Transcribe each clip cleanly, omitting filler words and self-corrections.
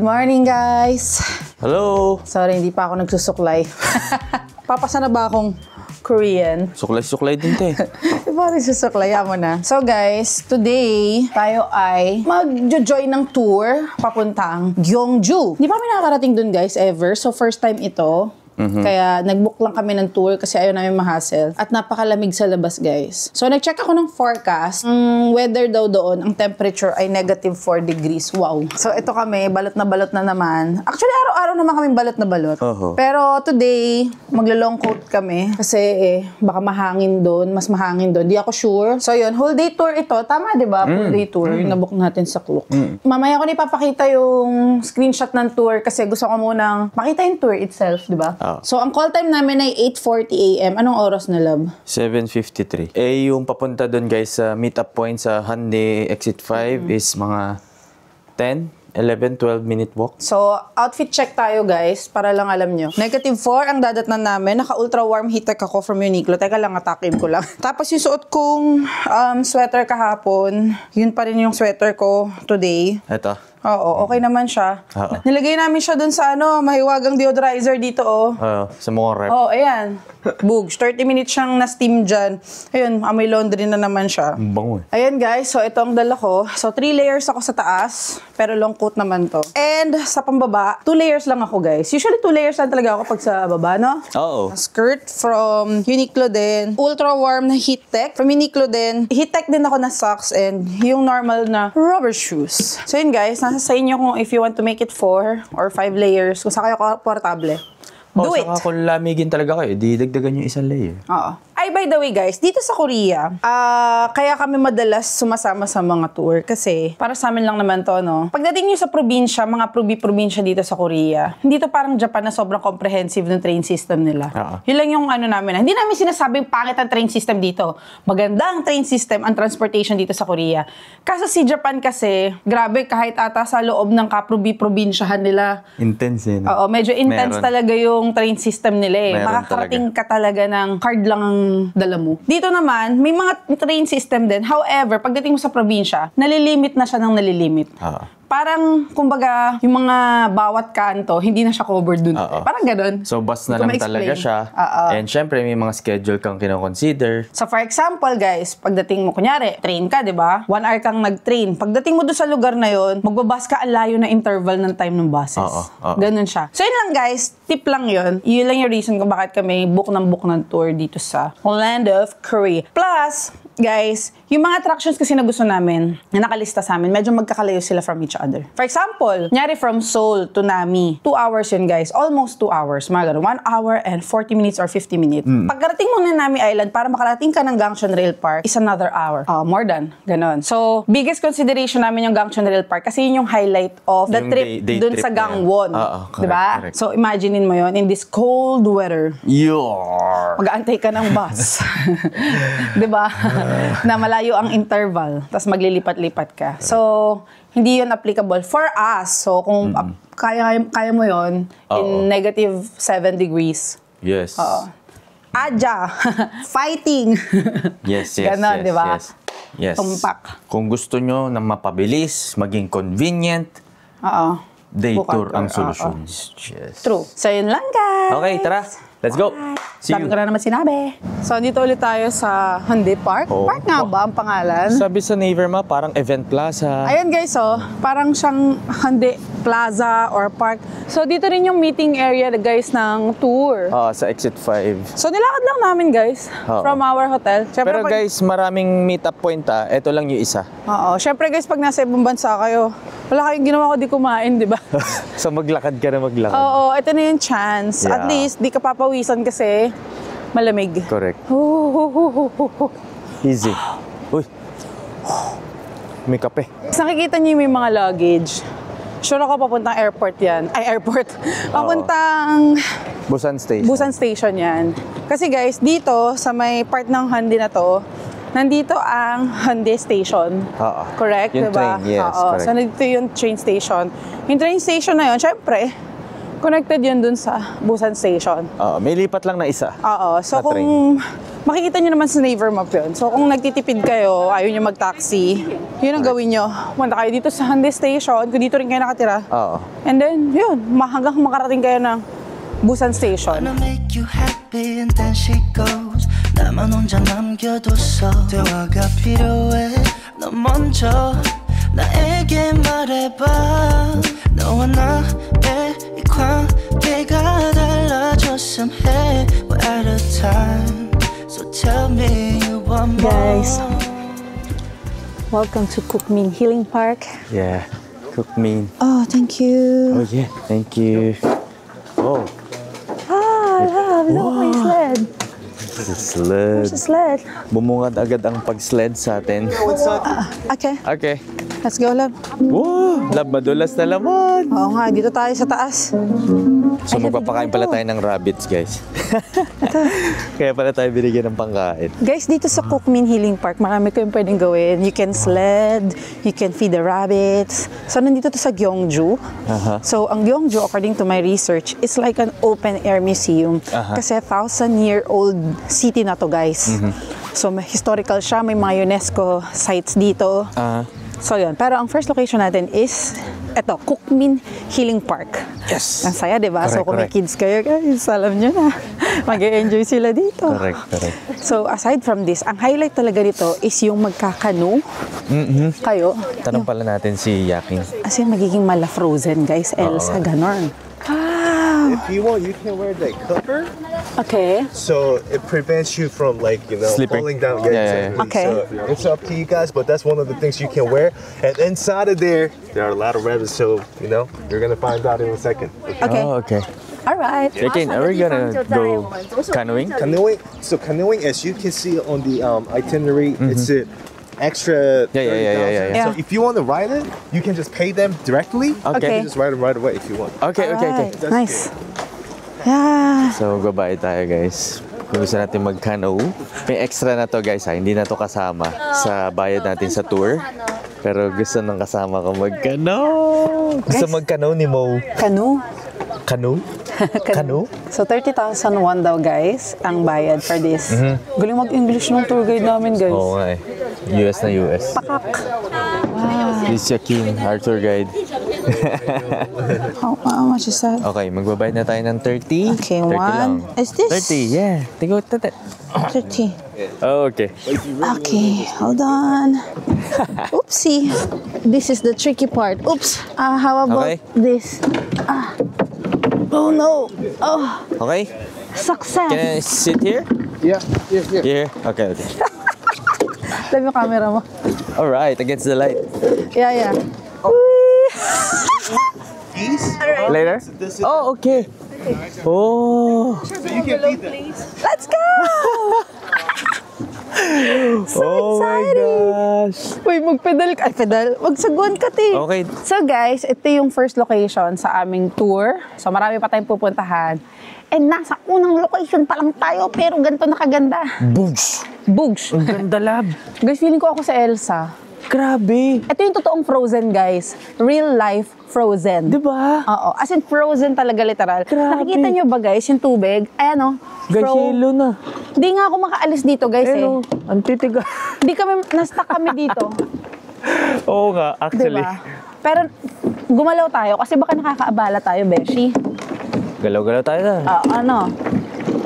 Good morning, guys! Hello! Sorry, hindi pa ako nagsusuklay. Papasa na ba akong Korean? Suklay-suklay din, te. Bakit susuklaya mo na? So guys, today, tayo ay mag-join ng tour papuntang Gyeongju. Hindi pa kami nakakarating dun, guys, ever. So first time ito. Kaya nag-book lang kami ng tour kasi ayaw namin ma-hassle. At napakalamig sa labas, guys. So nag-check ako ng forecast. Ang weather daw doon, ang temperature ay -4 degrees. Wow. So ito kami, balot na naman. Actually, araw-araw naman kami balot na balot. Pero today, maglo-long coat kami. Kasi baka mahangin doon. Mas mahangin doon. Di ako sure. So yun, whole day tour ito. Tama, di ba? Whole day tour. Yung nabook natin sa Klook. Mamaya ko na ipapakita yung screenshot ng tour kasi gusto ko munang makita yung tour itself, di ba? So, ang call time namin ay 8:40 AM. Anong oras na, love? 7:53. Yung papunta doon, guys, sa meet-up point sa Hyundai Exit 5 is mga 10, 11, 12 minute walk. So, outfit check tayo, guys, para lang alam nyo. -4 ang dadatnan namin. Naka-ultra warm heat tech ako from Uniqlo. Teka lang, atakin ko lang. Tapos yung suot kong sweater kahapon, yun pa rin yung sweater ko today. Eto. Oo, okay naman siya. Nilagay namin siya dun sa mahiwagang deodorizer dito, sa mga rep. Ayan. Bugs. 30 minutes siyang na-steam dyan. Ayun, amoy laundry na naman siya. Bango. Ayan, guys. So, ito ang dala ko. So, 3 layers ako sa taas. Pero long coat naman to. And sa pambaba, 2 layers lang ako, guys. Usually, 2 layers lang talaga ako pag sa baba, no? Oo. Skirt from Uniqlo din. Ultra warm na heat tech from Uniqlo din. Heat tech din ako na socks and yung normal na rubber shoes. So, yun, guys. Nasa sa inyo kung if you want to make it 4 or 5 layers, kung saan kayo komportable. Do it! Saka kung lamigin talaga kayo, didagdagan yung isang layer. Oo. Ay, by the way, guys, dito sa Korea, kaya kami madalas sumasama sa mga tour kasi para sa amin lang naman to, no? Pagdating nyo sa probinsya, mga probinsya dito sa Korea, hindi to parang Japan na sobrang comprehensive ng train system nila. Yun lang yung namin. Hindi namin sinasabing pangit ang train system dito. Maganda ang train system, ang transportation dito sa Korea. Kaso si Japan kasi, grabe, kahit ata sa loob ng probinsyahan nila. Intense, Oo, medyo intense talaga yung train system nila eh. Makakarating ka talaga ng card lang ang dala mo. Dito naman, may mga train system din. However, pagdating mo sa probinsya, nalilimit na siya ng nalilimit. Parang, kumbaga, yung mga bawat kanto, hindi na siya covered dun. Parang ganun. So, bus na lang talaga siya. And syempre, may mga schedule kang kinoconsider. So, for example, guys, pagdating mo, kunyari, train ka, di ba? 1 hour kang nag-train. Pagdating mo doon sa lugar na yon, magbabas ka ang layo na interval ng time ng buses. Ganun siya. So, yun lang, guys. Tip lang yun. Yun lang yung reason kung bakit kami book ng tour dito sa land of Korea. Plus, guys, yung mga attractions kasi na gusto namin, na nakalista sa amin, medyo magkakalayo sila from each other. For example, nyari from Seoul to Nami, 2 hours yun, guys. Almost 2 hours. Mga ganun. 1 hour and 40 minutes or 50 minutes. Pagkarating mo na Nami Island, para makarating ka ng Gangcheon Rail Park, is another hour. More than. Ganun. So, biggest consideration namin yung Gangcheon Rail Park kasi yun yung highlight of the trip dun sa Gangwon. Diba? So, imaginein mo yun in this cold weather. Mag-aantay ka ng bus. Diba? Na malayo ang interval, tapos maglilipat-lipat ka. So, hindi yun applicable for us. So, kung kaya mo yun in -7 degrees. Yes. Adja! Fighting! Yes. Ganon, di ba? Yes. Tumpak. Kung gusto nyo na mapabilis, maging convenient, day tour ang solusyon. Yes. True. So, yun lang, guys. Okay, tara. Let's go. See you. Dami ko na naman sinabi. So, dito ulit tayo sa Hyundai Park. Park nga ba ang pangalan? Sabi sa Naver Map, parang event plaza. Ayan, guys, parang siyang Hyundai Plaza or park. So, dito rin yung meeting area, guys, ng tour. Sa Exit 5. So, nilakad lang namin, guys, from our hotel. Siyempre, pero guys, maraming meet-up point Ito lang yung isa. Siyempre, guys, pag nasa ibang bansa kayo, wala kayong ginawa kundi kumain, di ba? So, maglakad ka na maglakad. Ito na yung chance. At least, di ka papawisan kasi malamig. Correct. Easy. Uy. May kape. Nakikita niyo yung mga luggage. Sure ako papuntang airport yan. Ay, airport. Papuntang Busan Station. Busan Station yan. Kasi guys, dito sa may part ng Hyundai na to, nandito ang Hyundai Station. Correct, yung diba? Train, yes, correct. So, nandito yung train station. Yung train station na yun, syempre, connected yun dun sa Busan Station. May lipat lang na isa. So, na kung Makikita nyo naman sa Naver Map yun. So, kung nagtitipid kayo, ayaw nyo mag-taxi, yun ang gawin nyo. Punta kayo dito sa Hyundai Station, kung dito rin kayo nakatira. Oo. And then, yun, hanggang makarating kayo ng Busan Station. Wanna make you happy and then she goes 나만 혼자 남겨뒀어 대화가 필요해 너 먼저 나에게 말해봐 너와 나의 이 관계가 달라졌음 해 We're out of time So tell me you want more Guys, welcome to Cookmin Healing Park. Yeah. Cookmin. Oh, thank you. Oh, yeah. Thank you. Oh. Look, may sled. Sled. There's a sled. Bumungad agad ang pag-sled sa atin. Okay, Okay. let's go, love. Wow! Lab, madulas na laman. Oo nga, dito tayo sa taas. So, magpapakain pala tayo ng rabbits, guys. Kaya pala tayo binigyan ng pangkain. Guys, dito sa Cookmin Healing Park, marami kayong pwedeng gawin. You can sled, you can feed the rabbits. So, nandito to sa Gyeongju. So, ang Gyeongju, according to my research, is like an open-air museum. Kasi 1,000-year-old city na to, guys. So, may historical siya. May mga UNESCO sites dito. So, yun. Pero ang first location natin is eto, Cookmin Healing Park. Yes! Ang saya, di ba? So, Correct, kung may correct. kids kayo, guys, alam nyo na. Mag-e-enjoy sila dito. Correct, correct. So, aside from this, ang highlight talaga dito is yung magkakanu kayo. Tanong pala natin si Yakin. As in, magiging mala-frozen, guys. Elsa, ganon. Wow! If you want, you can wear the cover, Okay. so it prevents you from Slipping. falling down. Yeah, exactly. Okay. So it's up to you guys, but that's one of the things you can wear. And inside of there are a lot of rabbits, so you're gonna find out in a second. Okay. Oh, okay. All right. Yakin, are we gonna go canoeing? Canoeing. So canoeing, as you can see on the itinerary, it's an extra. Yeah. 30,000. Yeah. So if you want to ride it, you can just pay them directly. Okay. Okay. You can just ride them right away if you want. Okay. Alright. That's Nice. Yeah. So, babae tayo, guys. Kung gusto natin mag-canoe, may extra na to, guys, ha? Hindi na to kasama sa bayad natin sa tour. Pero gusto nang kasama ko mag-canoe. Gusto mag-canoe ni Mo. Canoe. Canoe? Canoe? So, 30,000 won daw, guys, ang bayad for this. Galing mag-English ng tour guide namin, guys. Oo nga eh. US na US. Pakak. Wow. This is Yakin, our tour guide. How much is that? Okay, magbabayad na tayo ng 30. Okay, 30 one. lang. Is this? 30, yeah. Tigo, 30. Oh, okay. Okay, hold on. Oopsie. This is the tricky part. Oops. How about Okay. this? Oh no. Oh, Okay? success. Can I sit here? Yeah. Here? Okay. Love yung camera mo. Alright, against the light. Yeah. Later? Oh, okay. Oh. Let's go! Oh my gosh. Uy, mag-pedal ka. Ay, pedal. Magsaguan ka, te. Okay. So guys, ito yung first location sa aming tour. So marami pa tayong pupuntahan. And nasa unang location pa lang tayo, pero ganito nakaganda. Boogs. Bugs. Ang ganda, lab. Guys, feeling ko ako sa Elsa. Grabe. Ito yung totoong Frozen, guys. Real life Frozen. Diba? Oo. As in, Frozen talaga, literal. Grabe. Nakikita nyo ba, guys, yung tubig? Ayan, o. Guys, yelo na. Hindi nga ako makaalis dito, guys, Hello. Ang titiga. Hindi kami, na-stuck kami dito. Oo nga, actually. Diba? Pero, gumalaw tayo kasi baka nakakaabala tayo, Beshi. Galaw-galaw tayo na. Ano?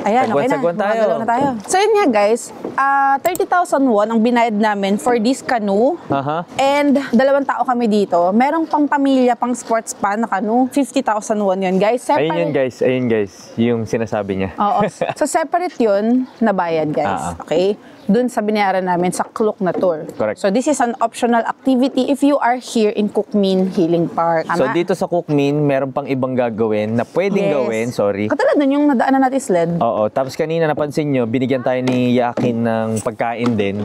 Ayan, okay na. Sagwan tayo. Gumagalaw na tayo. So, yun nga, guys. 30,000 won ang binayad namin for this canoe. Aha. And 2 tao kami dito. Merong pang pamilya, pang sports pa na canoe. 50,000 won yun, guys. Separate. Ayun guys. Yung sinasabi niya. Oo. So, separate yun na bayad, guys. Okay? Dun sa binayaran namin sa Klook na tour. Correct. So, this is an optional activity if you are here in Cookmin Healing Park. So Tama? dito sa Cookmin, meron pang ibang gagawin na pwedeng Yes. gawin, sorry. Katulad nun yung nadaanan natin sled. Oo, tapos kanina napansin nyo, binigyan tayo ni Yakin ng pagkain din.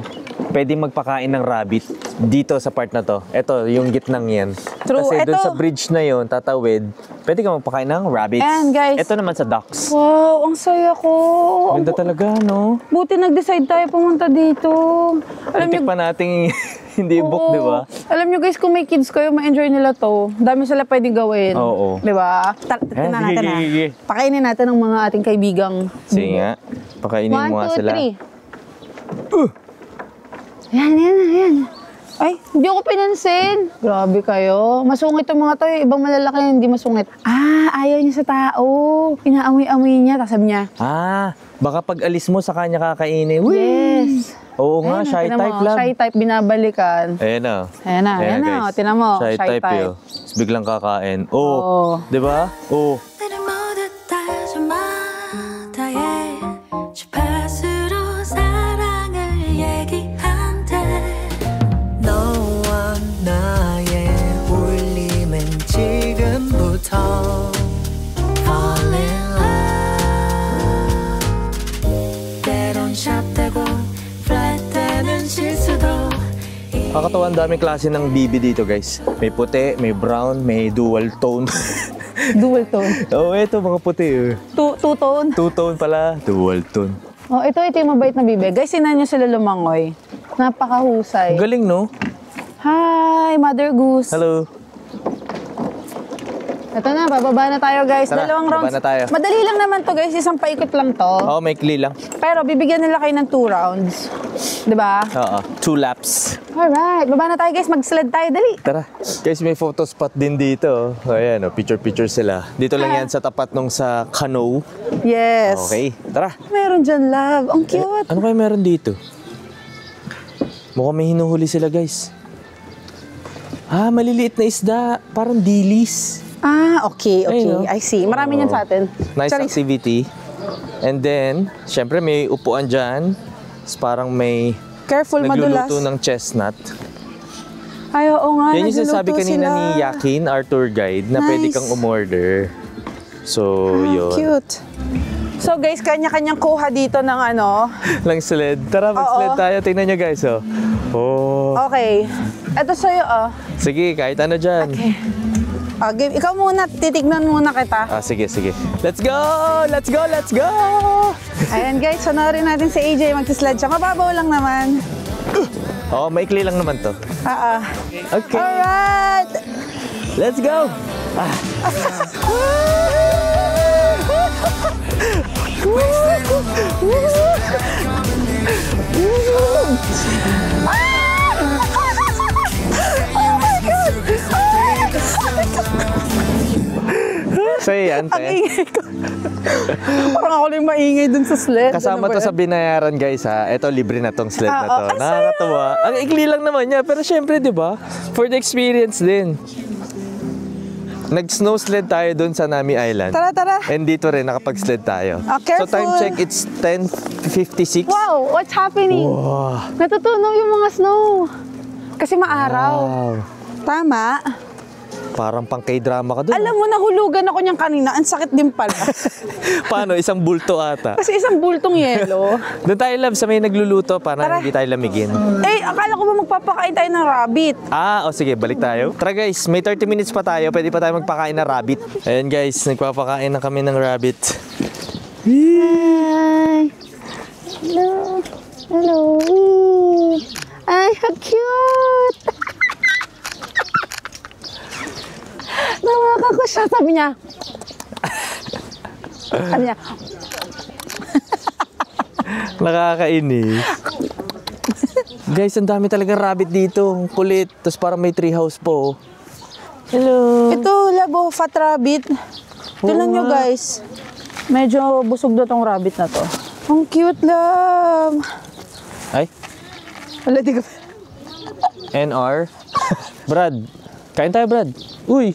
Pwedeng magpakain ng rabbit dito sa part na to. Ito, yung gitnang yan. True. Kasi doon Ito. sa bridge na yon tatawid, pwede ka magpakain ng rabbits. Ayan, guys. Ito naman sa ducks. Wow, ang saya ko. Ganda talaga, no? Buti nag-decide tayo pumunta dito. Alam Muntik niyo, pa nating hindi book, di ba? Alam niyo guys, kung may kids kayo, ma-enjoy nila to. Dami sila pwedeng gawin. Oo. Di ba? Tingnan natin sige. Pakainin natin ng mga ating kaibigang. Sige nga, pakainin mo nga 1, 2, sila. 3. Yan. Ay, hindi ako pinansin. Grabe kayo. Masungit yung mga to. Ibang malalaki hindi masungit. Ayaw niya sa tao. Inaamoy-amoy niya. Tapos sabi niya, Baka pag alis mo sa kanya kakainin. yes. Oo nga, shy Tinan type mo, lang. Shy type binabalikan. Ayan na. Ayan na. guys. Tinan mo, Shy shy type type. yun. Tapos biglang kakain. Oo. Di ba? Oo. 나를 모두 따져마다 주파수로 사랑을 얘기한대 너와 나의 울림은 지금부터 Fall in love 때론 샵되고 flat되는 실수도 Kakatawa, ang daming klase ng bibi dito, guys. May puti, may brown, may dual tone. Dual tone. Eto, mga puti. Two-tone. Two-tone pala. Dual tone. Ito yung mabait na bibe. Guys, sinan nyo sila lumangoy. Napakahusay. Galing, no? Hi, Mother Goose. Hello. Ito na, bababa na tayo guys. Tara, Dalawang baba rounds. na tayo. Madali lang naman to guys, isang paikot lang to. Oo, may kli lang. Pero bibigyan nila kayo ng 2 rounds. 'Di ba? Oo, 2 laps. Alright, baba na tayo guys, mag-sled tayo, dali. Tara. Guys, may photo spot din dito. Ayan, picture-picture sila. Dito lang yan sa tapat nung sa canoe. Yes. Okay, tara. Meron dyan, love. Ang cute. Ano kayo meron dito? Mukhang may hinuhuli sila, guys. Maliliit na isda. Parang dilis. Okay. Ayun, no? I see. Marami yan sa atin. Nice Sorry. activity. And then, syempre may upuan dyan. Tapos parang may Careful, madulas. nagluluto ng chestnut. Ay, oo nga. Yan yung sinasabi nagluluto kanina sila. ni Yakin, our tour guide, na pwede Nice. kang umorder. So, yun. Cute. So guys, kanya-kanyang kuha dito ng ano. Lang sled. Tara, mag-sled tayo. Tingnan nyo, guys. Oh. Okay. Ito sa'yo, Sige, kahit ano dyan. Okay. Game. Ikaw muna, titignan muna kita. Sige. Let's go! Let's go! Let's go! Ayan guys, sonorin natin si AJ magsisled siya. Mababaw lang naman. Maikli lang naman to. Okay. Alright! Let's go! So yan, Ang ingay ko. Parang ako lang maingay dun sa sled. kasama Ano to ba sa yan? binayaran, guys, ha. Ito, libre na tong sled na to. ang saya. Nakakatawa. Ang ikli lang naman niya. Pero syempre, di ba? For the experience din. Nag-snow sled tayo dun sa Nami Island. Tara. And dito rin, nakapag-sled tayo. So Careful. time check, it's 10:56. Wow, what's happening? Wow. Natutunaw yung mga snow. Kasi maaraw. Wow. Tama. Parang pang K-drama ka dun. Alam mo, nahulugan ako niyang kanina. Ang sakit din pala. Paano? Isang bulto ata. Kasi isang bultong yelo. Doon tayo, love, sa may nagluluto para Tara. hindi tayo lamigin. Akala ko ba magpapakain tayo ng rabbit? Sige, balik tayo. Tara guys, may 30 minutes pa tayo. Pwede pa tayo magpakain ng rabbit. Ayan guys, nagpapakain na kami ng rabbit. Hi. Hello. Ay, how cute. Nawakan ko siya. Sabi niya. Nakakainis. Guys, ang dami talagang rabbit dito. Ang kulit. Tapos parang may treehouse po. Hello. Ito, labo, fat rabbit. Tignan nyo guys. Medyo busog na tong rabbit na to. Ang cute, love. Ay, Wala, di ka. NR. Brad. Kain tayo, Brad. Uy.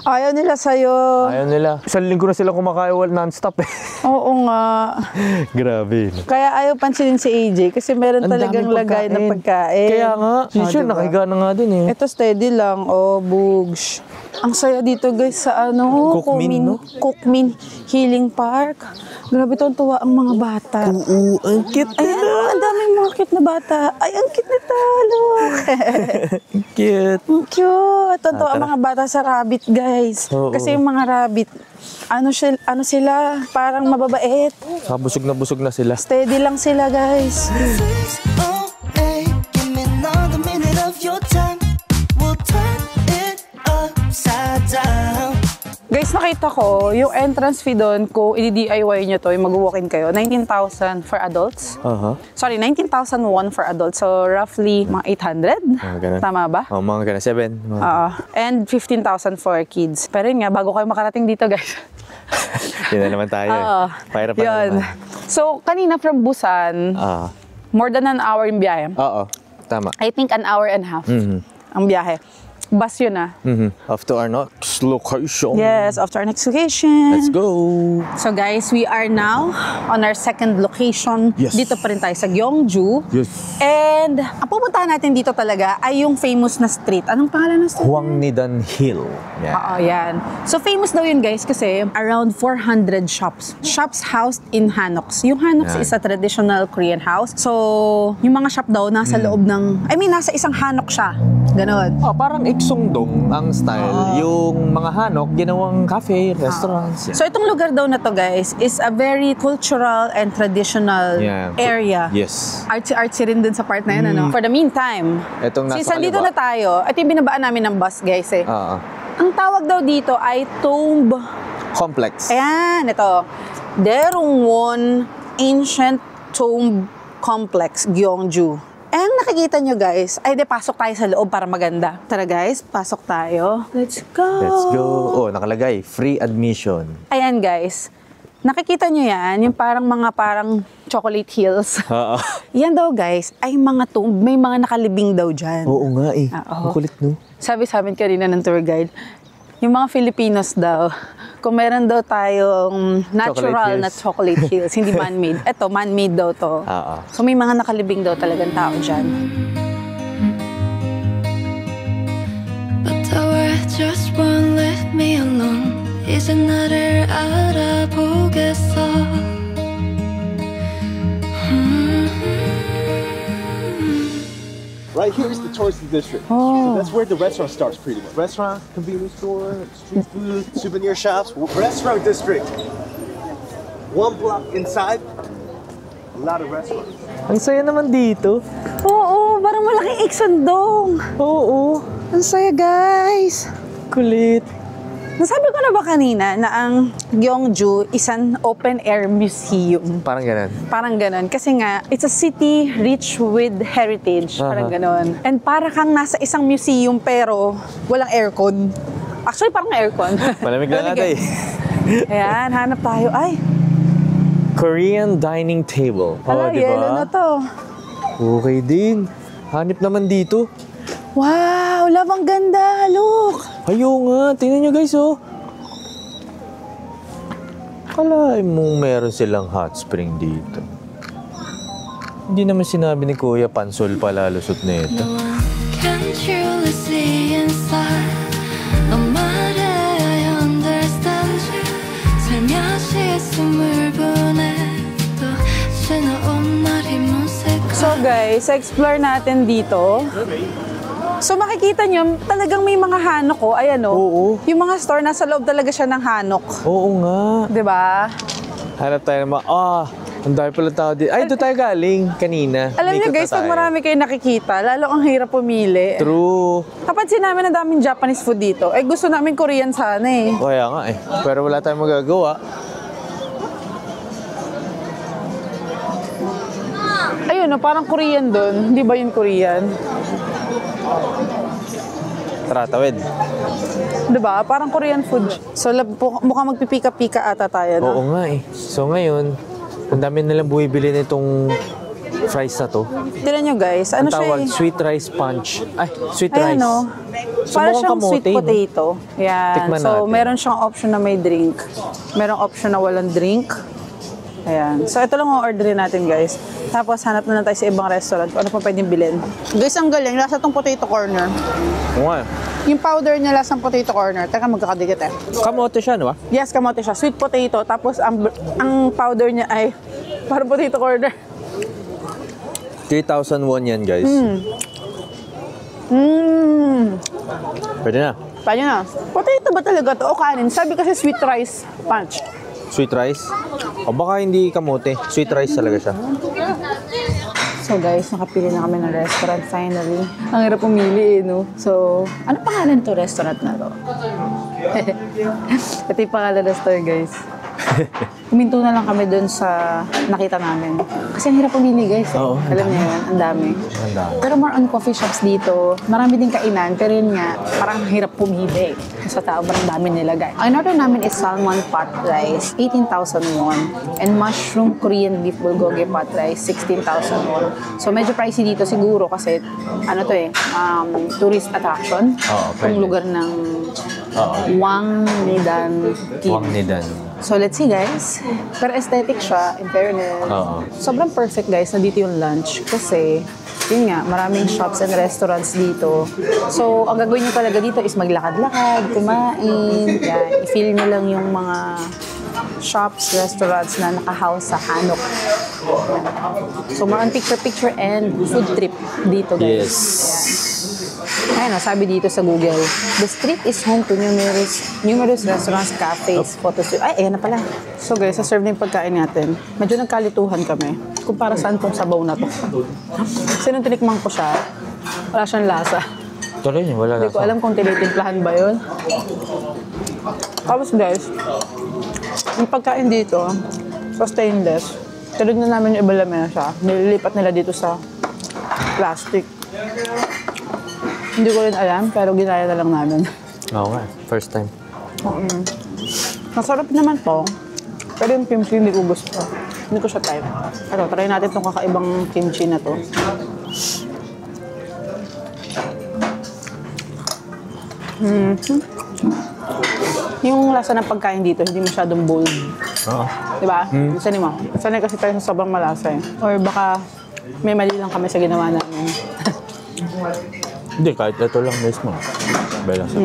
Ayaw nila sa'yo. Ayaw nila. Isang linggo na silang kumakain non-stop eh. Oo nga. Grabe. Kaya ayaw pansinin si AJ kasi meron Ang talagang daming lagay na pagkain. Kaya nga. Sure, diba? nakahiga na nga din eh. Ito steady lang. Bugs. Ang saya dito guys sa Cookmin, no? Cookmin Healing Park. Grabe tuwa ang mga bata. Oo, ang cute Ayan, ang daming mga cute na bata. Ay, ang cute nito. Look. Cute. Ang cute. Tuwa ang tara. mga bata sa rabbit guys. Oo. Kasi yung mga rabbit, ano sila, parang mababait. Busog na sila. Steady lang sila guys. Please, oh, hey, give me another minute of your time. We'll turn it upside down. Guys, nakita ko, yung entrance fee doon, kung i-DIY nyo to, yung mag-walk-in kayo, 19,000 for adults. Sorry, 19,001 for adults. So, roughly, mga 800? Tama ba? Mga ganun. 7. And 15,000 for kids. Pero yun nga, bago kayo makarating dito, guys. Yun na naman tayo. Pahirap na naman. So, kanina from Busan, more than an hour yung biyahe. Oo, tama. I think an hour and a half ang biyahe. Bus yun Off to our next location. Yes, after our next location. Let's go. So guys, we are now on our second location. Yes. Dito pa rin tayo sa Gyeongju. Yes. And ang pupuntahan natin dito talaga ay yung famous na street. Anong pangalan ng street? Hwangnidan Hill. Oo, yan. So famous daw yun guys kasi around 400 shops. Shops housed in hanoks. Yung hanoks is a traditional Korean house. So, yung mga shop daw nasa loob ng, nasa isang hanok siya. Ganon. Parang Iksungdong ang style. Yung mga hanok, ginawang cafe, restaurants. So itong lugar daw na to guys is a very cultural and traditional area. Yes. Artsy-artsy rin dun sa part na yun, ano? For the meantime, since nandito na tayo, at yung binabaan namin ng bus guys ang tawag daw dito ay Tomb Complex. Ayan, ito. Daerungwon Ancient Tomb Complex, Gyeongju. Ang nakikita nyo guys, pasok tayo sa loob para maganda. Tara guys, pasok tayo. Let's go! Let's go! Oh, nakalagay, free admission. Ayan guys, nakikita nyo yan, yung parang chocolate hills. Yan daw guys, ay mga tomb, may mga nakalibing daw dyan. Oo nga Ang kulit no? Sabi sa amin kanina ng tour guide, yung mga Filipinos daw, kung meron daw tayong natural na chocolate hills, hindi man-made. Eto, man-made daw to. So may mga nakalibing daw talagang tao dyan. But the world just won't let me alone. 이제 나를 알아보겠어. Right here is the touristy district. So that's where the restaurant starts pretty much. Restaurant, convenience store, street food, souvenir shops. Restaurant district. One block inside, a lot of restaurants. Ang saya naman dito. Oo, parang malaking Iksundong. Oo. Ang saya guys. Kulit. Nasabi ko na ba kanina na ang Gyeongju is an open-air museum? Parang ganun. Parang ganun. Kasi nga, it's a city rich with heritage. Parang ganun. And para kang nasa isang museum pero walang aircon. Actually, parang aircon. Malamig lang ata Ayan, hanap tayo. Ay! Korean dining table. Hala, yellow na to. Okay din. Hanip naman dito. Wow! Love, ang ganda! Look! Ayaw nga. Tingnan nyo guys, Kalahin mo meron silang hot spring dito. Hindi naman sinabi ni Kuya Pansol pala lusot na ito. Can't you see inside? 너 말해 I understand you. 살며시 숨을 보내도 지나온 날이 무색한. So guys, explore natin dito. So makikita nyo, talagang may mga hanok ayan Oo. Yung mga store, nasa loob talaga siya ng hanok. Oo nga. Diba? Hanap tayo naman. Ang dami pala tao dito. Ay, doon tayo galing kanina. Alam niyo guys, pag marami kayo nakikita, lalo ang hirap pumili. True. Kapansin namin na daming Japanese food dito. Gusto namin Korean sana Kaya nga Pero wala tayong magagawa. Ayun parang Korean doon. Hindi ba yun Korean? Tara, tawid. Diba? Parang Korean food. So, mukhang magpipika-pika ata tayo, no? Oo nga So ngayon, ang dami nilang buwibili nitong fries na to. Tignan nyo guys, ano Ang tawag, siya sweet rice punch. Ay, sweet Ayan, rice. no? So, Para mukhang siyang kamote, sweet potato. Yan. Tikman So, natin. meron siyang option na may drink. Merong option na walang drink. Ayan. So, ito lang ang orderin natin, guys. Tapos, hanap na lang tayo sa ibang restaurant kung ano pa pwedeng bilhin. Guys, ang galing. Lasa tong potato corner. Oo nga. Yung powder niya lasang potato corner. Teka, magkakadikit Kamote siya, no? Yes, kamote siya. Sweet potato. Tapos, ang powder niya ay parang potato corner. 3,000 won yan, guys. Pwede na. Paano na? Potato ba talaga to? O kanin? Sabi kasi sweet rice punch. Sweet rice? O baka hindi kamote. Sweet rice talaga siya. So guys, nakapili na kami ng restaurant finally. Ang hirap pumili no? So, ano pangalan to restaurant na to? Ito yung pangalan ng store, guys. Huminto na lang kami dun sa nakita namin. Kasi ang hirap pumili, guys. Oo, Alam niyo yun, ang dami. Ang dami. Pero more on coffee shops dito. Marami din kainan, pero yun nga, parang hirap pumili. Sa tao, parang dami nilagay. Ang order namin is salmon pot rice, 18,000 won. And mushroom Korean beef bulgogi pot rice, 16,000 won. So medyo pricey dito siguro kasi, ano to eh, tourist attraction. Oo, pwede. Yung lugar ng Wangnidan. Wangnidan. So let's see, guys. Pero aesthetic siya, in fairness. Oo. Sobrang perfect, guys, na dito yung lunch. Kasi, yun nga, maraming shops and restaurants dito. So, ang gagawin nyo talaga dito is maglakad-lakad, kumain, yan. I-feel nyo lang yung mga shops, restaurants na naka-house sa Hanok. Yan. So, more on picture-picture and food trip dito, guys. Yes. Ayun, sabi dito sa Google, the street is home to numerous restaurants, cafes, photo studio. Ay, ayan na pala. So guys, sa-serve na yung pagkain natin. Medyo nagkalituhan kami. Kung para saan tong sabaw na to. Kasi nung tinikman ko siya, wala siyang lasa. Tuloy niyo, wala Hindi ko alam kung tinitimplahan ba yun. Tapos guys, yung pagkain dito, sa stainless, tinignan namin yung iba lamesa. Nililipat nila dito sa plastic. Hindi ko rin alam, pero ginaya na lang namin. Oo nga, first time. Masarap naman to. Pero yung kimchi hindi ko gusto. Hindi ko siya type. Pero try natin itong kakaibang kimchi na to. Yung lasa ng pagkain dito, hindi masyadong bold. Oo. Diba? Sanay mo. Sanay kasi tayo sa sobrang malasa eh. Or baka may mali lang kami sa ginawa namin. Hindi, kahit ito lang mismo. Bela sa.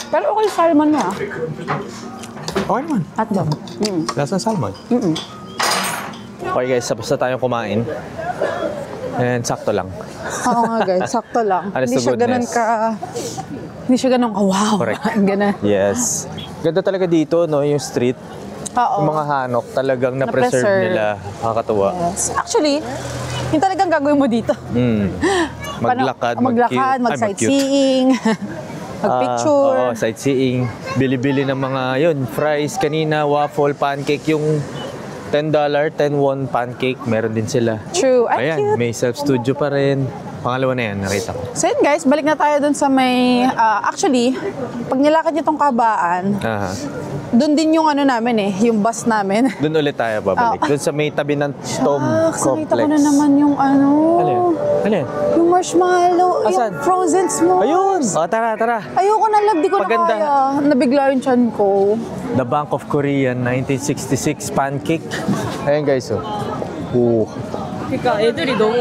Pero okay salmon na. Okay naman. Hotdog. Lasang salmon. Okay guys, tapos na tayong kumain. And sakto lang. Oo nga guys, sakto lang. Honest Hindi to siya ganun goodness. Hindi siya ganun wow. Correct. Ganun. Yes. Ganda talaga dito, no? Yung street. Oo. Yung mga hanok, talagang na-preserve Na-preserve. nila. Nakakatuwa. Yes. Actually, yung talagang gagawin mo dito. Maglakad, Maglakad, mag-sightseeing, mag-picture. Oo, sightseeing. Bili-bili ng mga, yun, fries kanina, waffle, pancake, yung $10, 10 won pancake, meron din sila. True. Ay, Ayan, cute. may self-studio pa rin. Pangalawa na yan, nakita ko. So yun guys, balik na tayo dun sa may, actually, pag nilakad niyo tong kabaan, Aha. dun din yung ano namin eh, yung bus namin. Doon ulit tayo babalik. Doon sa may tabi ng Tom Nakita ko Complex. na naman yung ano, Alin? Alin? yung marshmallow, Asan? yung frozen s'mores. Ayun! O, tara, tara. Ayoko na love, di ko Paganda. na kaya. Nabigla yung chan ko. The Bank of Korea, 1966 pancake. Ayan guys, oh.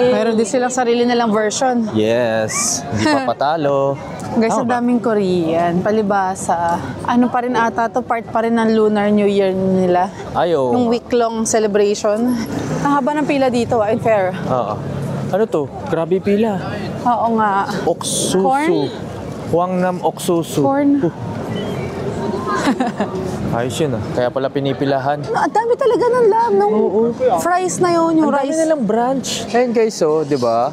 Meron din silang sarili nilang version. Yes. Hindi pa patalo. Guys, Tama ang ba? daming Korean, palibasa. Ano pa rin ata to, part pa rin ng Lunar New Year nila. Ayo. Yung week-long celebration. Ang haba ng pila dito, unfair. Oo. Ano to? Grabe pila. Oo nga. Oksusu. Corn? Hwangnam Oksusu. Corn. Ayos yun ah. Kaya pala pinipilahan. Ang dami talaga ng love nung fries na yun, yung Ang dami rice. nilang branch. Ayan guys, oh, di ba?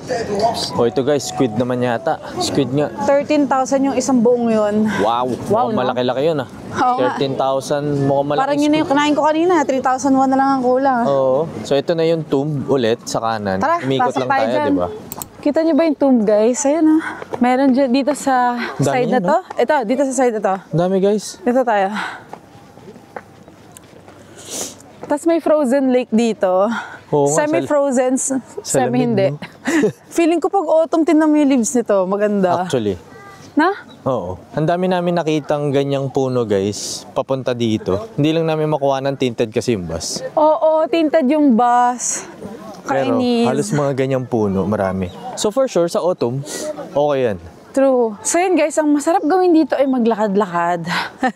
Oh, ito guys, squid naman yata. Squid nga. 13,000 yung isang buong yun. Wow. Wow, Mukhang no? malaki-laki yun ah. Oo nga. 13,000, mukhang malaki. Parang yun na yung kinain ko kanina, 3,001 na lang ang kulang. Oo. So ito na yung tomb ulit sa kanan. Tara, Umikot pasok lang tayo tayo, dyan. di ba? Kita niyo ba yung tomb, guys? Ayun Meron dyan, dito sa Dami side na yun, to. Ito, dito sa side na to. Ang dami guys. Dito tayo. Tapos may frozen lake dito. Oo nga, Semi-frozen, semi hindi. no? Feeling ko pag autumn, tinan mo yung leaves nito. Maganda. Actually. Na? Oo. Ang dami namin nakitang ganyang puno guys, papunta dito. Hindi lang namin makuha ng tinted kasi yung bus. Oo, tinted yung bus. Pero Kainis. halos mga ganyang puno, marami. So for sure, sa autumn, okay yan. True. So yun guys, ang masarap gawin dito ay maglakad-lakad.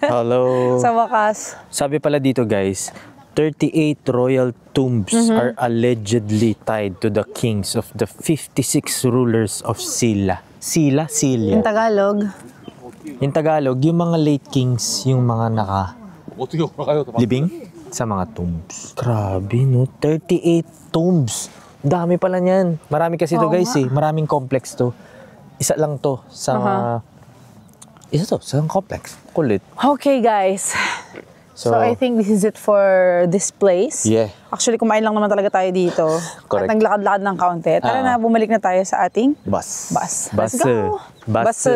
Hello. Sa wakas. Sabi pala dito guys, 38 royal tombs are allegedly tied to the kings of the 56 rulers of Silla. Silla? Silya. Yung Tagalog. In Tagalog, yung mga late kings, yung mga libing sa mga tombs. Grabe no, 38 tombs. Dami pala niyan. Marami kasi to Oo guys nga. Maraming complex to. Isa lang to sa Isa to, sa complex. Kulit. Okay, guys. So, I think this is it for this place. Yeah. Actually, kumain lang naman talaga tayo dito. Correct. At naglakad-lakad ng kaunti. Tara na, bumalik na tayo sa ating Bus. bus. Bus. Let's go. Bus.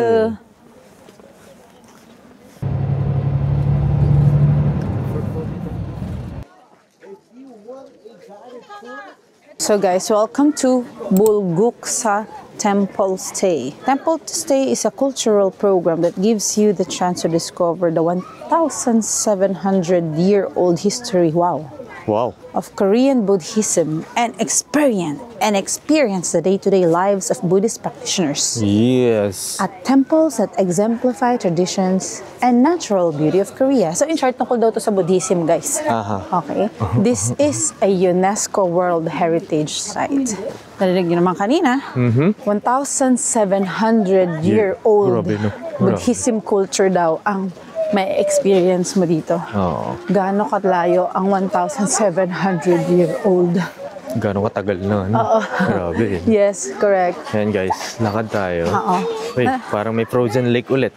So guys, welcome to Bulguksa Temple Stay. Temple Stay is a cultural program that gives you the chance to discover the 1,700-year-old history, wow, of Korean Buddhism and experience the day-to-day lives of Buddhist practitioners Yes. at temples that exemplify traditions and natural beauty of Korea. So in short, tungkol daw to sa Buddhism, guys. Okay? This is a UNESCO World Heritage Site. Narinig nyo naman kanina, 1,700-year-old Grabe, no? Buddhism culture daw ang may experience mo dito. Oo. Gaano katlayo ang 1,700-year-old? Gano'ng katagal na, ano? Grabe. Yes, correct. Yan guys, lakad tayo. Oo. Wait, parang may frozen lake ulit.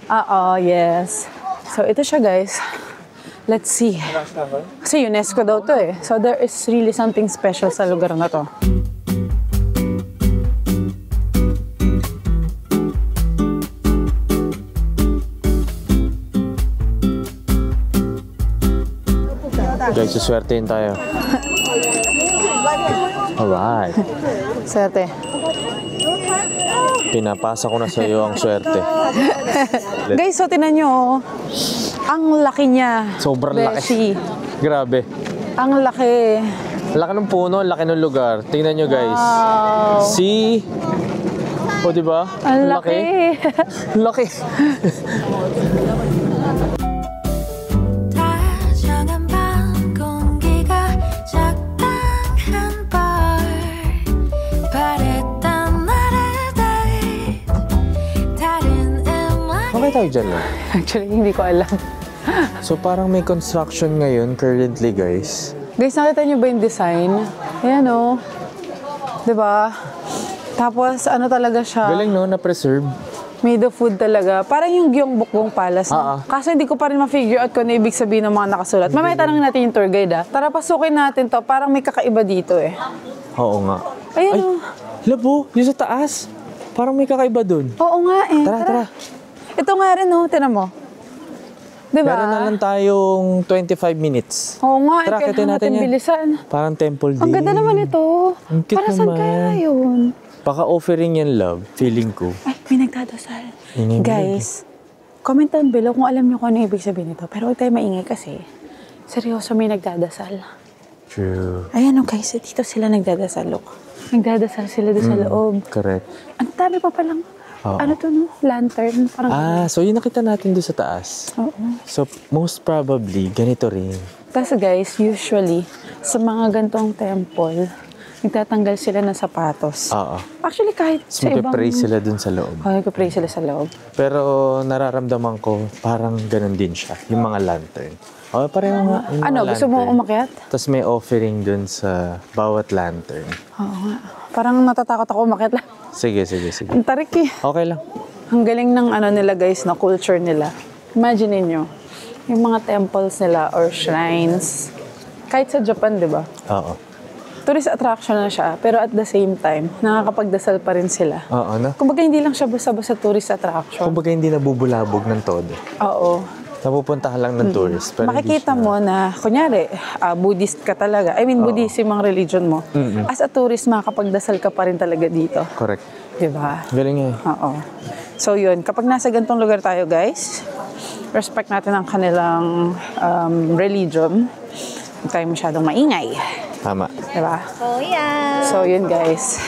Yes. So ito siya, guys. Let's see. Kasi UNESCO daw to eh. So there is really something special sa lugar na to. Guys, suswertein tayo. Alright. Swerte. Pinapasa ko na sa iyo ang swerte. Guys, so tinan nyo, oh. Ang laki niya. Sobrang Beshi. laki. Grabe. Ang laki. Laki ng puno, laki ng lugar. Tingnan nyo guys. Wow. See? O, diba? Ang laki. Laki. 다정한 밤 공기가 적당한 bar 바랬던 나를 date 다른 음악 Okay tayo dyan lang. Actually, hindi ko alam. So parang may construction ngayon currently guys. Guys, nakita niyo ba yung design? Ayan o. Diba? Tapos, ano talaga siya? Galing no, na-preserve. Made of wood talaga. Parang yung Gyeongbokgung Palace. No? Kaso hindi ko pa rin ma-figure out kung ano ibig sabihin ng mga nakasulat. Mamaya tanongin natin yung tour guide Tara, pasukin natin to. Parang may kakaiba dito eh. Oo nga. Ayan Ay, o. labo, yung sa taas. Parang may kakaiba dun. Oo nga eh. Tara. Ito nga rin o. Tinan mo. Diba? Meron na lang tayong 25 minutes. Oo nga. Tara, Kailangan akitin natin natin yan. bilisan. Parang temple din. Ang ganda naman ito. Ang cute Para saan naman. kaya yun? Baka offering yan love, feeling ko. Ay, may nagdadasal. Ingay mo Guys, comment down below kung alam niyo kung ano ibig sabihin nito. Pero huwag tayo maingay kasi seryoso may nagdadasal. True. Ayan o guys, dito sila nagdadasal. Look. Nagdadasal sila doon sa loob. Correct. Ang dami pa palang, Oo. ano to no? Lantern. Parang, So yung nakita natin doon sa taas. Oo. So most probably, ganito rin. Kasi guys, usually, sa mga gantong temple, nagtatanggal sila ng sapatos. Oo. Actually, kahit So sa ibang... magpipray sila doon sa loob. Oh, nagpipray sila sa loob. Pero nararamdaman ko, parang ganun din siya. Yung mga lantern. O, pareho nga. yung mga Ano, gusto mo lantern. umakyat? Tapos may offering doon sa bawat lantern. Oo nga. Parang natatakot ako umakyat lang. Sige. Ang tarik eh. Okay lang. Ang galing ng ano nila guys, na culture nila. Imagine niyo yung mga temples nila or shrines. Kahit sa Japan, di ba? Oo. Tourist attraction na siya, pero at the same time, nakakapagdasal pa rin sila. Oo, no? Kumbaga hindi lang siya basta-basta tourist attraction. Kumbaga hindi nabubulabog ng todo. Oo. Napupuntahan lang ng tourist. Pero Makikita hindi siya- mo na, kunyari, Buddhist ka talaga. I mean, Buddhism ang religion mo. As a tourist, makakapagdasal ka pa rin talaga dito. Correct. Di ba? Galing eh. Oo. So yun, kapag nasa gantong lugar tayo guys, respect natin ang kanilang religion. Huwag tayo masyadong maingay. Tama. Diba? So yun guys.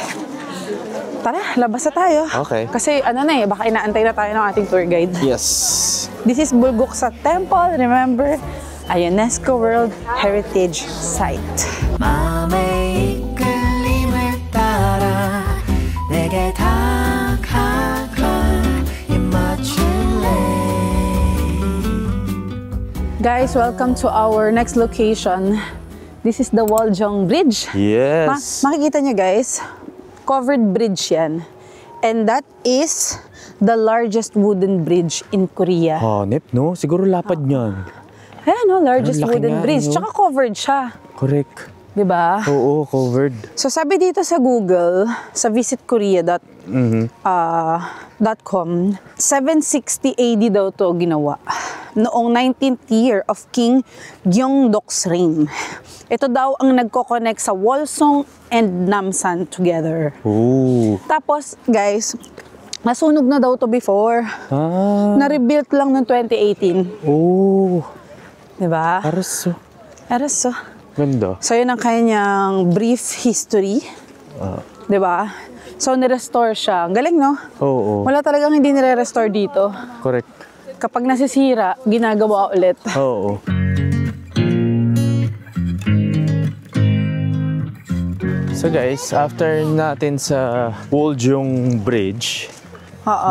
Tara, labas na tayo. Okay. Kasi ano na eh, baka inaantay na tayo ng ating tour guide. Yes. This is Bulguksa Temple, remember? A UNESCO World Heritage Site. 마음의 이끌림을 따라 내게 다가가 입맞출래 Guys, welcome to our next location. This is the Waljong Bridge. Yes. Makikita nyo guys, covered bridge yan. And that is the largest wooden bridge in Korea. Hanep, no? Siguro lapad niyan. Ayan, no? Largest Ang laki wooden nga, bridge. no? Tsaka covered siya. Correct. Diba? Oo, covered. So sabi dito sa Google, sa visitkorea.com, 760 AD daw to ginawa. Noong 19th year of King Gyeongdok's reign. Ito daw ang nagko-connect sa Wolsong and Namsan together. Oo. Tapos, guys, nasunog na daw to before. Na-rebuilt lang noong 2018. Oo. Diba? Araso. Araso. Ganda. So, yun ang kanyang brief history. Diba? So, nirestore siya. Ang galing, no? Oo. Wala talagang hindi nire-restore dito. Correct. Kapag nasisira, ginagawa ulit. Oo. So guys, after natin sa Woljong Bridge,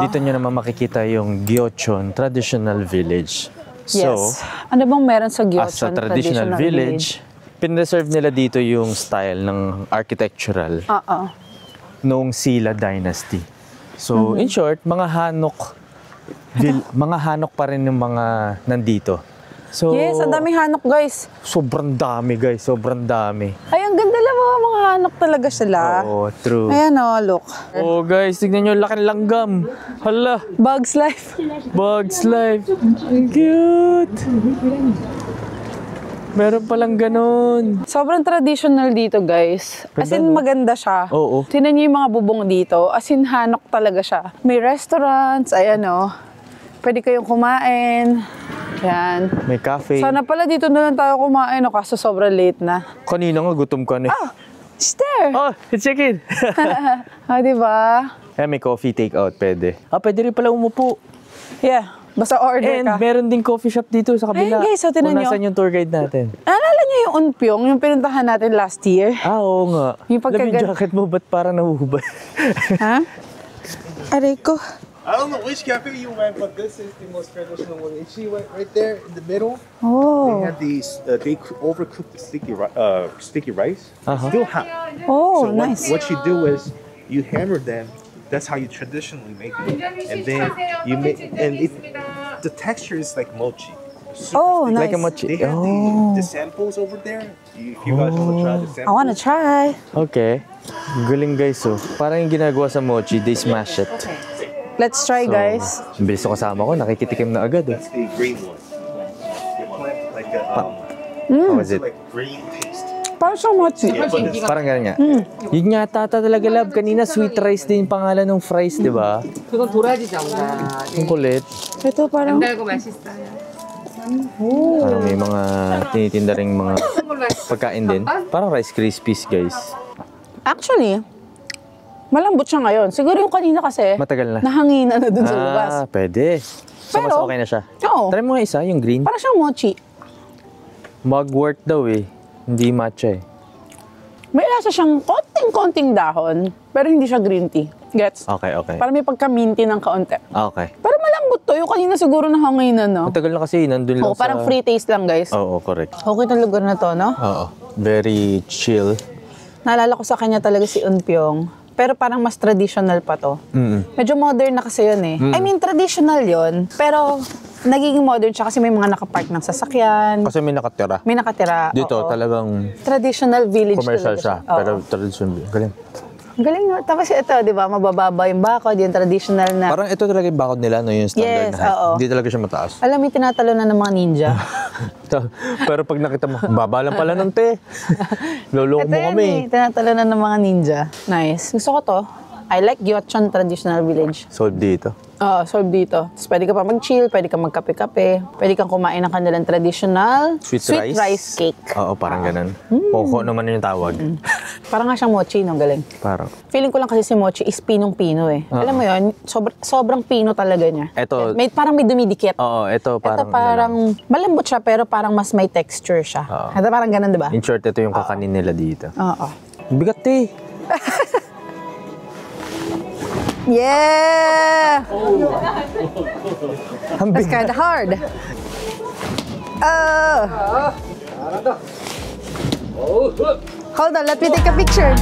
dito nyo naman makikita yung Gyeochon Traditional Village. So, Yes. Ano bang meron sa as Gyeochon a traditional village, pinreserve nila dito yung style ng architectural noong Silla Dynasty. So, in short, mga Hanok mga Hanok pa rin yung mga nandito. So, Yes, ang daming hanok, guys. sobrang dami guys, sobrang dami. Ay, ang ganda lang mga hanok talaga sila. Oo, true. Ayan, look. Oh guys, tignan nyo, laki ng langgam. Hala, Bugs Life. Bugs Life. Ang cute. Meron palang ganun. Sobrang traditional dito, guys. As in, Ganda, no? maganda siya. Oo. Tinan niyo yung mga bubong dito. As in, hanok talaga siya. May restaurants, ayan, Pwede kayong kumain. Yan. May cafe. Sana pala dito na lang tayo kumain, kaso sobrang late na. Kanina nga, gutom ka na. It's there! Oh, check in. Diba? Eh, may coffee take out, pwede. Pwede rin pala umupo. Yeah. Basta order And ka. meron ding coffee shop dito sa kabila. Ayun, guys, so tinan Kung nyo. nasan yung tour guide natin. Naalala niyo yung Unpyong, yung pinuntahan natin last year? Oo nga. Yung Alam yung pagkagan- jacket mo, ba't parang nahuhubad? Ha? Aray ko. I don't know which cafe you went, but this is the most traditional one. And she went right there in the middle. They Oh. have these, they overcooked the sticky rice. Still hot. Oh, So nice. what you do is you hammer them. That's how you traditionally make it. And then you make, and the texture is like mochi. Super Oh, sticky. nice. Like a mochi. They have the samples over there. If you guys want to try the samples. I wanna try. Okay. Galing guys, Parang yung ginagawa sa mochi, they smash it. Let's try, guys. Ang bilis ko kasama ko, nakikitikim na agad. That's the green one. You plant like a How was it? like green paste. Parang siyang mochi. Parang gano'n nga. Yun nga, talaga love. Kanina sweet rice din yung pangalan ng fries, di ba? 그건 도라지 장가. Ang kulit. Ito parang... 달고 맛있어요. Parang may mga tinitinda ring mga pagkain din. Parang Rice Krispies, guys. Actually, malambot siya ngayon. Siguro yung kanina kasi, Matagal na. nahanginan na dun sa labas. Pwede. So, mas Pero- okay na siya. Oo. Try mo nga isa, yung green. Parang siyang mochi. Mugwort daw eh. Hindi matcha eh. May lasa siyang konting-konting dahon, pero hindi siya green tea. Gets? Okay, okay. Parang may pagka-minty ng kaunti. Okay. Pero malambot to. Yung kanina siguro nahanginan, no? Matagal na kasi, nandun lang Oo, parang free taste lang, guys. Oo, correct. Okay na lugar na to, no? Oo. Very chill. Naalala ko sa kanya talaga si Unpyong. Pero parang mas traditional pa to. Medyo modern na kasi yun eh. I mean, traditional yun. Pero nagiging modern siya kasi may mga nakapark ng sasakyan. Kasi may nakatira. May nakatira. Dito, oo. talagang Traditional village commercial talaga siya. Oo. Pero traditional. Galing. Ang galing no? Tapos ito, di ba, mabababa yung bakod, yung traditional na. Parang ito talaga yung bakod nila, no? Yung standard Yes, na height. oo. Hindi talaga siya mataas. Alam mo, tinatalo na ng mga ninja. Pero pag nakita mo, baba lang pala ng te. Loloko Ito mo yan kami. eh, tinatalo na ng mga ninja. Nice. Gusto ko to. I like Gyeochon Traditional Village. Solve dito. Oo, solve dito. Tapos pwede ka pa mag-chill, pwede ka magkape-kape, pwede kang kumain ng kanilang traditional Sweet rice cake. Oo, parang ganun. Poko naman yung tawag. Parang nga siyang mochi, no? Galing. Parang. Feeling ko lang kasi si mochi is pinong-pino eh. Alam mo yun, sobrang pino talaga niya. Ito- Parang may dumidikit. Oo, ito Ito parang. parang malambot siya pero parang mas may texture siya. Oo. Ito parang ganun, di ba? In short, ito yung kakanin nila dito. Oo. Bigat eh. Yeah! Ang That's bigat. kind of hard. Hold on, let me take a picture.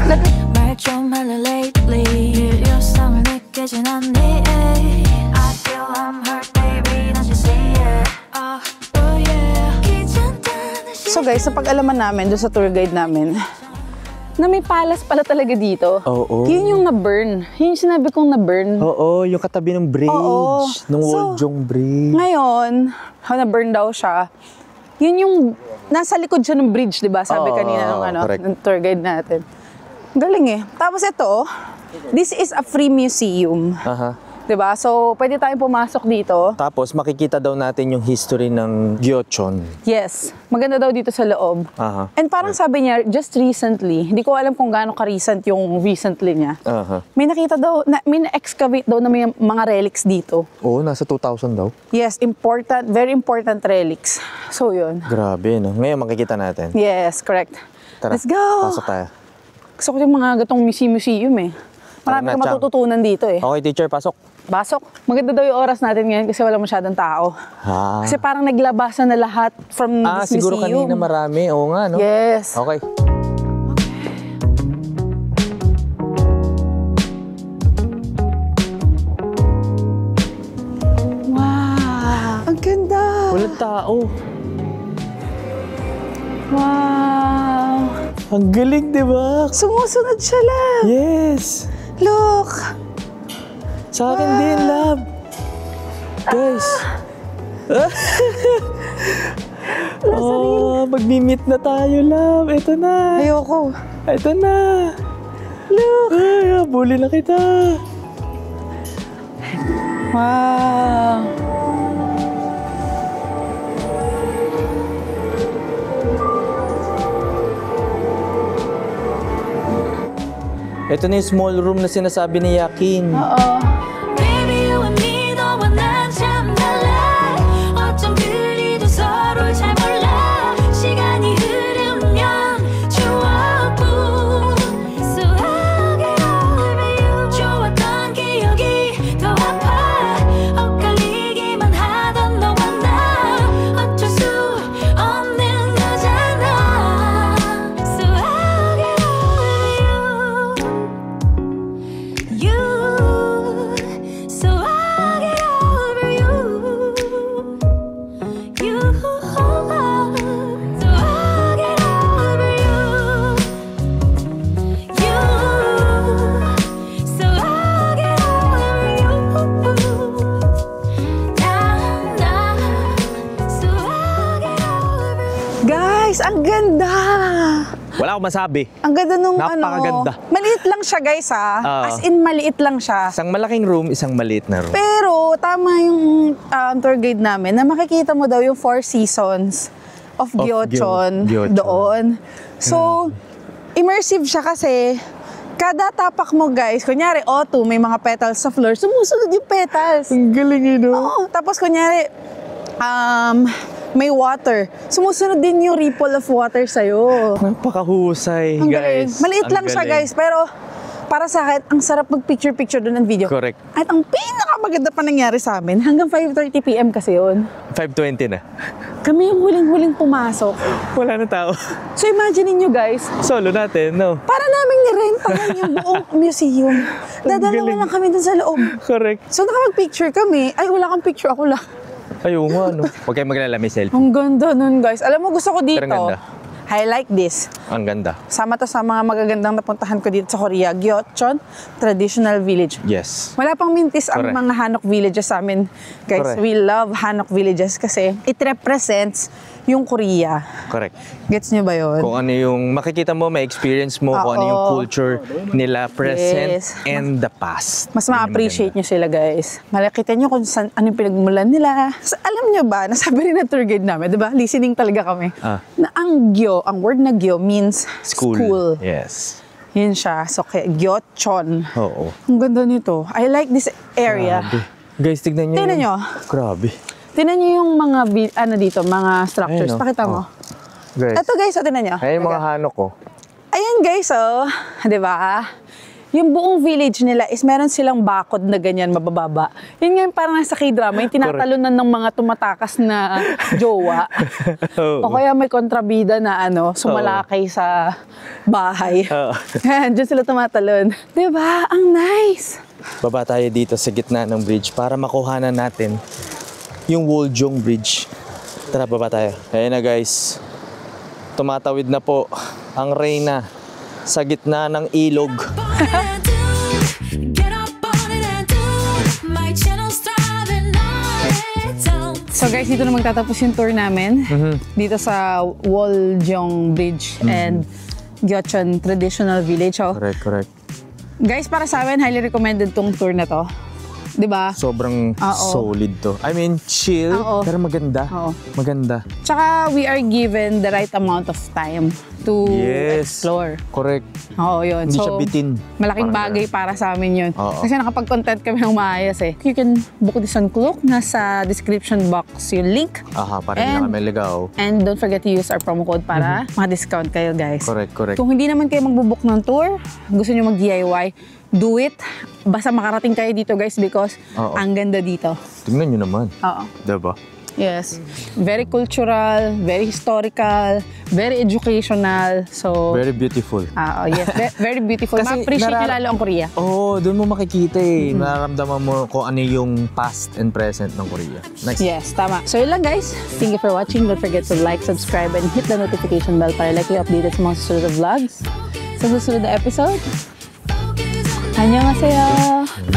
말 좀 할래 lately 일상을 느끼진 않니 So guys, sa pag-alaman namin, doon sa tour guide namin, na may palace pala talaga dito. Oo. Yun yung na-burn. Yun yung sinabi kong na-burn. Oo, yung katabi ng bridge. Oo. Ng So, Woljong Bridge. Ngayon, na-burn daw siya. Yun yung, nasa likod siya ng bridge, di ba? Sabi Oo, kanina ng, correct. ng tour guide natin. Galing eh. Tapos ito, this is a free museum. Aha. Di ba? So, pwede tayong pumasok dito. Tapos makikita daw natin yung history ng Gyeochon. Yes. Maganda daw dito sa loob. Aha. And parang sabi niya, just recently, hindi ko alam kung gaano ka-recent yung recently niya. Aha. May nakita daw, may na-excavate daw na may mga relics dito. Oo, nasa 2,000 daw. Yes, important, very important relics. So, yun. Grabe, no? Ngayon makikita natin. Yes, correct. Tara, Let's go! pasok tayo. Gusto ko yung mga gatong museum eh. Marami Tara na, kang Chang. matututunan dito eh. Okay, teacher, pasok. Basok. Maganda daw yung oras natin ngayon kasi wala masyadong tao. Ah. Kasi parang naglabasan na lahat from this Siguro museum. kanina marami. Oo nga, no? Yes. Okay. Wow! Ang ganda! Walang tao. Wow! Ang galing, di ba? Sumusunod siya lang! Yes! Look! Sa akin din, love. Guys. Oh, magmi-meet na tayo, love. Ito na. Ayoko. Ito na. Look! Ay, habulin na kita. Wow! Ito na yung small room na sinasabi ni Yakin. Oo. Baby you and me 너와 난 참 달라 어쩜 그리도 서로를 잘 몰라 시간이 흐르면 추억뿐 수학에 over you 좋았던 기억이 더 아파 엇갈리기만 하던 너와 나 어쩔 수 없는 거잖아 수학에 over you so I get over you. You so I get over you. You so I get over you. Na so I get over you. Guys, ang ganda! Wala akong masabi. Ang ganda nung Napakaganda. Maliit lang siya guys ha. As in maliit lang siya. Isang malaking room, isang maliit na room. Pero tama yung tour guide namin na makikita mo daw yung 4 seasons of Gyeochon Gyeochon. doon. So, immersive siya kasi kada tapak mo guys, kunyari autumn, may mga petals sa floor, sumusunod yung petals. Ang galing yun, no? Oo, tapos kunyari, may water. Sumusunod din yung ripple of water sa'yo. Napakahusay, Ang galing. guys. Maliit Ang lang siya galing. guys, pero para sa akin, ang sarap mag-picture-picture doon ng video. Correct. At ang pinakamaganda pa nangyari sa amin, hanggang 5:30 PM kasi yun. 5:20 na. Kami yung huling-huling pumasok. Wala na tao. So imagine niyo guys, Solo natin, no? para namin nirentahan yung buong museum. Dadalawa galing. lang kami dun sa loob. Correct. So nakapag-picture kami. Ay, wala kang picture, ako lang. Ayaw nga, no? Huwag kayong maglalala, may selfie. Ang ganda nun guys. Alam mo, gusto ko dito. Pero ang ganda. I like this. Ang ganda. Sama to sa mga magagandang napuntahan ko dito sa Korea. Gyeochon Traditional Village. Yes. Wala pang mintis ang Correct. mga Hanok villages sa amin. Guys, Correct. we love Hanok villages kasi it represents yung Korea. Correct. Gets nyo ba yun? Kung ano yung makikita mo, may experience mo, kung ano yung Oo. culture nila, present Yes. and the past. Mas Yun yung ma-appreciate maganda. nyo sila, guys. Malakita nyo kung saan, anong pinagmulan nila. Alam nyo ba, nasabi rin ng tour guide namin, di ba? Listening talaga kami. Na ang Gyo, ang word na Gyo means school. Yes. Yun siya. So, kaya Gyeochon. Oo. Ang ganda nito. I like this area. Grabe. Guys, tignan nyo. Tignan nyo. Grabe. Tingnan nyo yung mga, dito, mga structures. Ayun, oh. Pakita mo. Guys. Ito guys, tingnan nyo. Ayun yung mga hanok ko. Ayan guys, oh. Di ba? Yung buong village nila is meron silang bakod na ganyan, mabababa. Yun nga yung parang nasa K-drama, yung tinatalunan ng mga tumatakas na jowa. Oo. O kaya may kontrabida na sumalakay sa bahay. Oo. Yan, dyan sila tumatalon. Di ba? Ang nice! Baba tayo dito sa gitna ng bridge para makuhanan natin yung Woljong Bridge. Tara, baba tayo. Ayun na guys. tumatawid na po ang Reyna sa gitna ng ilog. Get up on it and do it. My channel's thriving on its own. So guys, dito na magtatapos yung tour namin. Dito sa Woljong Bridge and Gyeocheon Traditional Village. So, Correct. guys, para sa amin, highly recommended tong tour na to. 'Di ba? Sobrang Oo. solid to. I mean, chill, Oo. pero maganda. Oo. Maganda. Tsaka we are given the right amount of time to explore. Correct. Oo, yun. Hindi siya bitin. Malaking Parang bagay para sa amin yun. Oo. Kasi nakapag-content kami ng maayos eh. You can book this on Klook. Nasa description box yung link. Aha, para hindi na kami ligaw. And don't forget to use our promo code para ma-discount kayo, guys. Correct. Kung hindi naman kayo magbubook ng tour, gusto nyo mag-DIY, do it. Basta makarating kayo dito, guys, because Oo. ang ganda dito. Tingnan nyo naman. Oo. Diba? Yes. Very cultural, very historical, very educational. So, Very beautiful. yes. Very beautiful. Kasi Ma-appreciate nyo lalo ang Korea. Oo, doon mo makikita eh. Nararamdaman mo kung ano yung past and present ng Korea. Next. Yes, tama. So yun lang, guys. Thank you for watching. Don't forget to like, subscribe, and hit the notification bell para like kayo updated sa mga susunod na vlogs. Sa susunod na episode. Annyeonghaseyo!